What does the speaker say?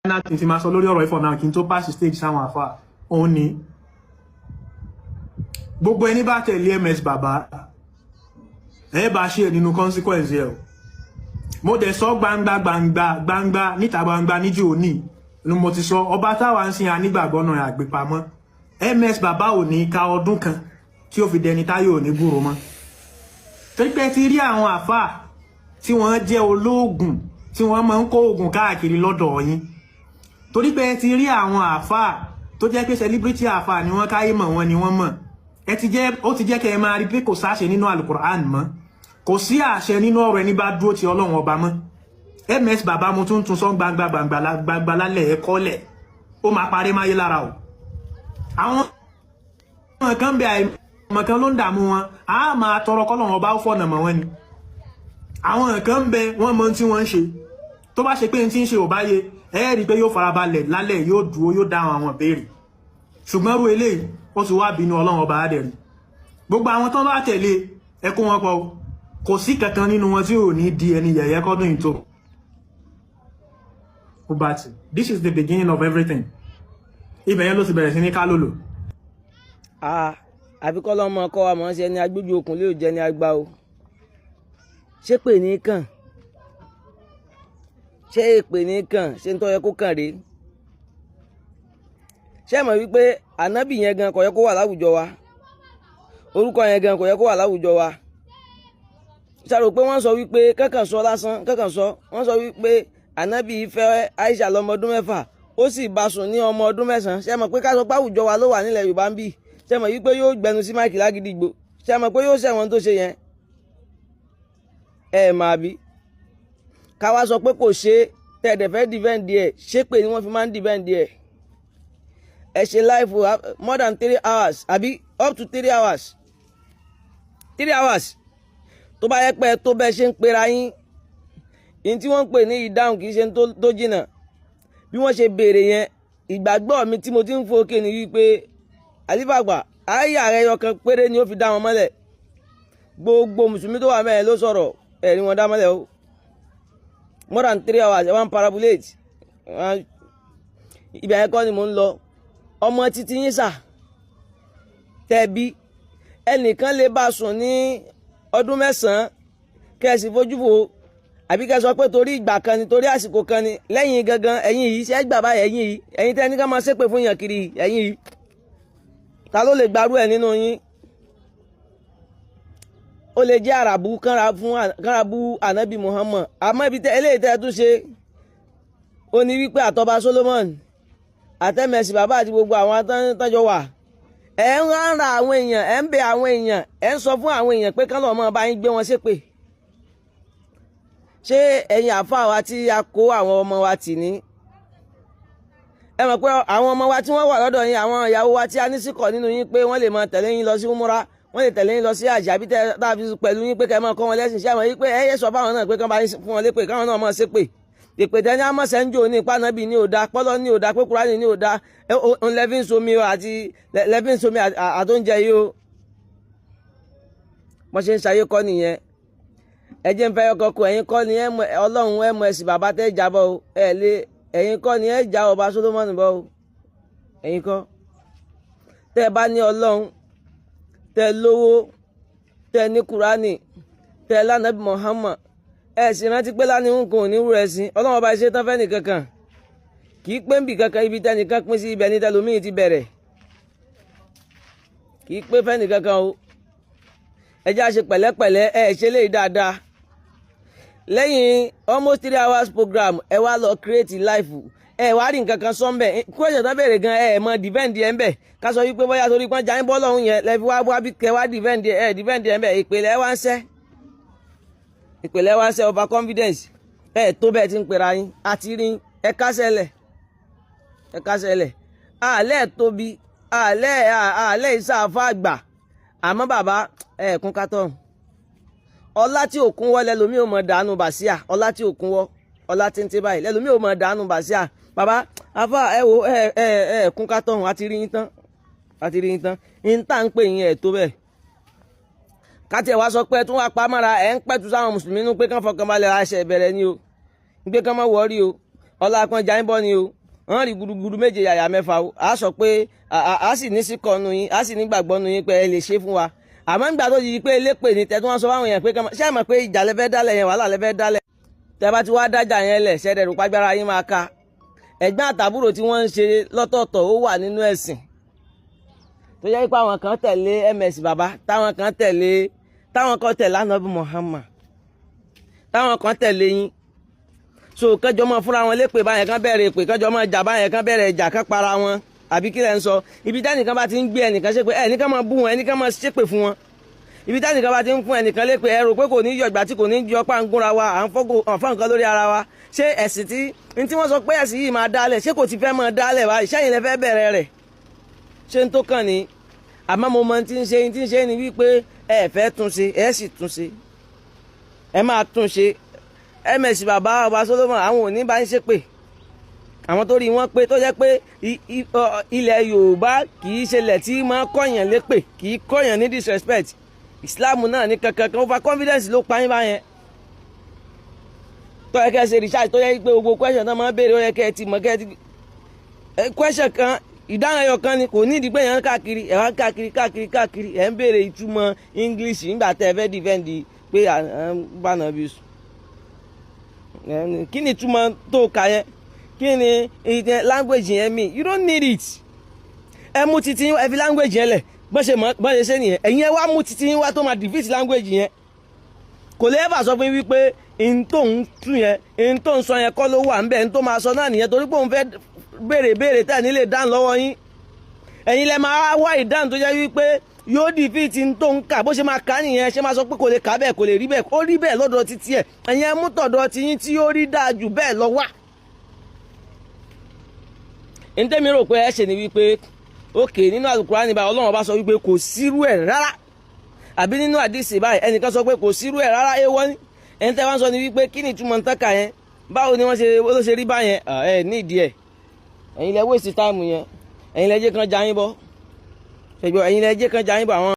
final thing tí máa sọ lórí ọ̀rọ̀ ifọ̀ náà kí n tó pass stage sáwọn àfà òun ni gbogbo ẹni bá tẹ̀lé MS bàbá ẹ bá ṣe nínú consequence ẹ o mo dẹ̀ sọ gbangba níta gbangba níjó òní ni mo ti sọ ọba táwa ń sin anígbàgbọ́ náà àgbépamọ́ MS bàbá ò ní ka ọdún kan tí ó fi dẹni táyọ̀ ò ní gbúrò mọ́ torí pé ti rí àwọn àfà tí wọ́n jẹ́ olóògùn tí wọ́n máa ń kó oògùn káàkiri lọ́dọ̀ yín torí pé ti rí àwọn àfà tó jẹ́ pé celebrity àfà ni wọ́n káyé mọ̀ wọ́n ni wọ́n mọ̀ ó ti jẹ́ kẹ́ ẹ máa rí pé kò sáṣẹ nínú alukur'an mọ́ kò sí àṣẹ nínú ọ̀rọ̀ ẹni bá dúró ti Ọlọ́run ọba mọ́ MS bàbá mo tún sọ gbangba lálẹ́ ẹ̀kọ́ lẹ̀ ó máa parí máyé lára o àwọn kan bẹ àìmọ̀ kan ló ń dààmú wọn a máa tọrọ k'Ọlọ́run ọba ó fọ̀nà mọ́ wọn ni àwọn kan bẹ wọ́n mọ tí wọ́n ń ṣe tó bá ṣe pé tí ń ṣe ò bá yé ẹ rí pé yóò farabalẹ̀ lálẹ́ yóò dúró yóò dáhùn àwọn ìbéèrè ṣùgbọ́n rú eléyìí ó ti wá bínú Ọlọ́run ọba adẹ̀rí gbogbo àwọn tó bá tẹ̀lé ẹkún wọn pọ̀ kò sí kankan nínú wọn tí ò ní di ẹni yẹ̀yẹ́ kọ́dún ìtò this is the beginning of everything ibẹ̀ yẹn ló ti bẹ̀rẹ̀ sí ní kálòlò. àfikọ́ lọ́mọ kọ́ wa mọ̀ ń ṣe ẹni agbójú okùn lè jẹ́ ní agbá o ṣé pè ní kàn ṣé èpè ní kàn ṣé ń tọ́ yẹ kó kàn rèé ṣé mọ̀ wípé ànábì yẹn gan kò yẹ kó wà láwùjọ wa orúkọ yẹn gan kò yẹ kó wà láwùjọ wa ṣàrò pé wọ́n sọ wípé kankan sọ lásán kankan sọ wọ́n sọ wípé ànábì fẹ́ Aisha lọ́mọ ọdún 6 ó sì bá sùn ní ọmọ ọdún 9 ṣé mọ̀ pé ká sọ pé àwùjọ wa ló wà nílẹ̀ Yorùbá ń bì ṣé mọ̀ wípé yóò gbẹnu sí máìkì lágídígbò ṣé mọ̀ pé yóò ṣẹ̀wọ̀n tó ṣe yẹn ẹ máa bí ká wá sọ pé kò ṣe tẹ̀dẹ̀ fẹ́ dìvẹ́ǹdì ẹ̀ ṣé pé ni wọ́n fi máa ń dìvẹ́ǹdì ẹ̀ ẹ ṣe live more than 3 hours àbí up to 3 hours 3 hours tó bá yẹ pé tó bẹ́ẹ̀ ṣe ń pera yín tí wọ́n ń pè ní ìdáhùn kì í ṣe tó jìnnà bí wọ́n ṣe béèrè yẹn ìgbàgbọ́ mi tí mo ti ń fòkè ní wípé àlífàgbà ayé ààrẹ ọkàn péré ni ó fi dá wọn mọ́lẹ̀ gbogbo mùsùlùmí tó wà mẹ́rin ló sọ̀rọ̀ ẹ̀rí wọn dá mọ́lẹ̀ o more than 3 hours ẹ̀ wọ́n ń parabulate ibẹ̀ yẹn kọ́ ni mò ń lọ ọmọ títí yín sà tẹ̀bí ẹnìkan lè bá sùn ní ọdún 9 kẹ́sì fojú fo àbí kẹ́ sọ pé torí ìgbà kan ni torí àsìkò kan ni lẹ́yìn gangan ẹ̀yìn yìí ṣe é gbà báyìí ẹ̀yìn yìí ẹ̀yìn tẹ́ ní ká máa ṣépè fún yàn kiri ẹ̀yìn yìí ta ló lè gbarú ẹ̀ nínú yín ó lè jẹ́ àràbù kánrabù ànábì Muhammad àmọ́ ibi tẹ́ eléyìí tẹ́ tún ṣe ó ní wípé àtọba Solomon àtẹ́mẹ̀sì bàbá àti gbogbo àwọn atọ́jọ́ wà ẹ̀ ń ránra àwọn èèyàn ẹ̀ ń bẹ àwọn èèyàn ẹ̀ ń sọ fún àwọn èèyàn pé kán lọ́ọ́ mọ́ bá yín gbé wọn ṣépè ṣé ẹ̀yin àfáà wa tí a kó àwọn ọmọ wa tì ní ẹ mọ̀ pé àwọn ọmọ wa tí wọ́n wà lọ́dọ̀ yín àwọn ìyàwó wa tí a ní síkọ̀ nínú yín pé wọ́n lè máa tẹ̀lé yín lọ sí umura wọ́n lè tẹ̀lé yín lọ sí àjà bí tàbí pẹ̀lú yín pé kẹ́ máa kọ́ wọn lẹ́sìn ṣé àmọ́ yín pé ẹ yẹ sọ fáwọn náà pé kán bá fún wọn lépè káwọn náà máa ṣépè ìpè tẹ́ni àmọ́sẹ̀ ń jò ní ìpánábì ní òda pọ́lọ́ ní òda pé Kùránì ní òda lẹ́fín somi àti lẹ́fín somi àtóúnjẹ yìí o wọ́n ṣe ń ṣayé kọ́ nìyẹn ẹ jẹ́ ń fẹ́ ọkọ̀ kù ẹ̀yin kọ́ ni Ọlọ́run ẹ̀ mọ ẹ̀sìn bàbá tẹ́ jábọ̀ o ẹ̀yin kọ́ ni ẹ̀ já ọba Solomoni bọ́ o ẹ̀yin kọ́ tẹ́ ẹ bá ní Ọlọ́run tẹ́ lówó tẹ́ ní Kùránì tẹ́ lánàbí Muhammad ẹ sì rántí pé lánìí nǹkan ò ní wúrẹ̀ sí Ọlọ́run ọba ṣe tán fẹ́ nìkankan kì í pé ń bì kankan ibi tẹ́nìkan pín sí ibẹ̀ ní tẹlómìn ti bẹ̀rẹ̀ kì í pé fẹ́ nìkankan o ẹ já ṣe pẹ̀lẹ́pẹ̀lẹ́ ẹ ṣe léyìí dáadáa lẹ́yìn almost 3 hours program ẹ wá lọ create life ẹ wá rí nǹkan kan sọ́nbẹ̀ question tó bẹ̀rẹ̀ gan ẹ mọ defend ẹ ń bẹ̀ ká sọ wípé bóyá torí pọ́n jáyín bọ́ọ̀lù ọ̀hún yẹn lẹ́fi wá bí kẹ wá defend ẹ ń bẹ̀ ìpìlẹ̀ wá ń ṣẹ́ over confidence ẹ tó bẹ́ẹ̀ ti ń pera yín àti rí ẹ kásẹ̀lẹ̀ àlẹ́ tóbi àlẹ́ ìsáfà àgbà àmọ́ bàbá ẹ̀ẹ̀kún kátọ́ ọlá tí òkun wọ́ lẹ́lòmí ò mọ̀ dànù bàṣíà ọlá tí òkun wọ́ ọlá tíntín báyìí lẹ́lòmí ò mọ̀ dànù bàṣíà bàbá afá ẹ wo ẹ̀ẹ̀kún kátọ́ àti rí yín tán yín tá ń pè yín ẹ̀ tó bẹ́ẹ̀ káti ẹ̀ wá sọ pé tún wá pa mára ẹ̀ ń pẹ̀tù sáwọn mùsùlùmí nínú pé kán fọkàn balẹ̀ àṣẹ ìbẹ̀rẹ̀ ni o gbé kán mọ́ wọ́ọ́rí o ọlá kan jà ń bọ́ ni o wọ́n rí gudugudu méje yàyà mẹ́fà o a sọ pé a sì ní síkọ̀ nu yín a sì ní gbàgbọ́ nu yín pé ẹ lè ṣe fún wa àmọ́ nígbà tó di pé elépè ní tẹ́tí wọ́n sọ fáwọn èèyàn pé ṣé ẹ mọ̀ pé ìjà lẹ́fẹ́ dálẹ̀ yẹn wàhálà lẹ́fẹ́ dálẹ̀ tẹ́ bá ti wá dájà yẹn lẹ̀ ṣẹ́dẹ̀ rò pàgbára yín máa ka ẹ̀gbọ́n àtàbúrò tí wọ́n ń ṣe lọ́tọ̀ọ̀tọ̀ ó wà nínú ẹ̀sìn tó yẹ pé àwọn kan tẹ̀lé ms baba táwọn kan tẹ̀lé Ànábì Muhammad táwọn kan tẹ̀lé yín so kẹjọ mọ fúnra wọn lépè báyẹn kan bẹ̀rẹ̀ èpè kẹjọ mọ jà báyẹn kan bẹ̀rẹ̀ ìjà kan para wọn àbí kí lẹ ń sọ ibi tẹ́nìkan bá ti ń gbé ẹnìkan ṣépè ẹnìkan máa bú wọn ẹnìkan máa ṣépè fún wọn ibi tẹ́nìkan bá ti ń fún ẹnìkan lépè ẹ rò pé kò ní yọ ìgbà tí kò ní yọ pàǹgúnra wa à ń fọ́ nǹkan lórí ara wa ṣé ẹ̀sìn tí wọ́n sọ pé ẹ̀sìn yìí máa dálẹ̀ ṣé kò ti fẹ́ máa dálẹ̀ wá ìṣẹ́yìn lẹ fẹ́ bẹ̀rẹ̀ rẹ̀ ṣé ń tó kàn ní àmọ́ mo mọ tí ń ṣe ni wípé ẹ fẹ́ túnṣe ẹ sì túnṣe ẹ máa túnṣe ms bàbá ọba Solomon àwọn ò ní bá ń ṣépè àwọn tó rí wọn pé tó jẹ́ pé ilẹ̀ Yorùbá kì í ṣẹlẹ̀ tí máa kọ̀yàn lépè kì í kọ̀yàn ní disrespect Islam náà ní kankan over confidence ló pa yín báyẹn tó yẹ kẹ́ ẹ ṣe research tó yẹ pé gbogbo question náà máa béèrè ó yẹ kẹ́ ẹ ti mọ̀ kẹ́ ẹ ti question kan ìdáhùn ẹyọ kan ni kò ní ìdí pé yẹn ń káàkiri ẹ̀ wá ń káàkiri ẹ̀ ń béèrè ìtumọ̀ English nígbà tẹ́ ẹ fẹ́ defend pé bánà bí sùn kí ni ìtumọ̀ tó kà yẹn kí ni language yẹn mean you don't need it ẹ mú titi ẹ fi language yẹn lẹ̀ bọ́n ṣe ṣe nìyẹn ẹ̀yin ẹ wá mú titi yín wá tó máa defeat language yẹn kò lè ever sọ fún yín wípé n tó ń tún yẹn n tó ń sọ yẹn kọ́ ló wà ń bẹ̀ n tó máa sọ náà nìyẹn torí pé òun fẹ́ béèrè tẹ́ ẹ̀ nílé dáhùn lọ́wọ́ yín ẹ̀yin lẹ máa wá ìdáhùn tó jẹ́ wípé yóò defeat n tó ń kà bó ṣe máa kà nìyẹn ṣe máa sọ pé kò lè kà bẹ́ẹ̀ kò lè rí bẹ́ẹ̀ ó rí bẹ́ẹ̀ lọ́dọ̀ títí ẹ̀ ẹ̀yin ẹ mú tọ̀dọ̀ ti yín tí ó rí dáa jù bẹ́ẹ̀ lọ wá. ntẹ́mi rò pé ẹ ṣe ni wípé ókè nínú Al-Qur'ani báyìí Ọlọ́run bá sọ wípé kò sírú ẹ̀ rárá àbí nínú àdìsí báyìí ẹnìkan sọ pé kò sírú ẹ̀ rárá èèwọ̀ ni ẹni tẹ́ wá ń sọ ni wípé kí ni ìtumọ̀ ntẹ́ka yẹn báwo ni wọ́n ṣe rí báyẹn ẹ ní ìdí ẹ̀ ẹ̀yin lẹ waste time yẹn ẹ̀yin lẹ jẹ́ kan jayín bọ́ ṣègbè ẹ̀yin lẹ jẹ́ kan jayín bọ́ àwọn.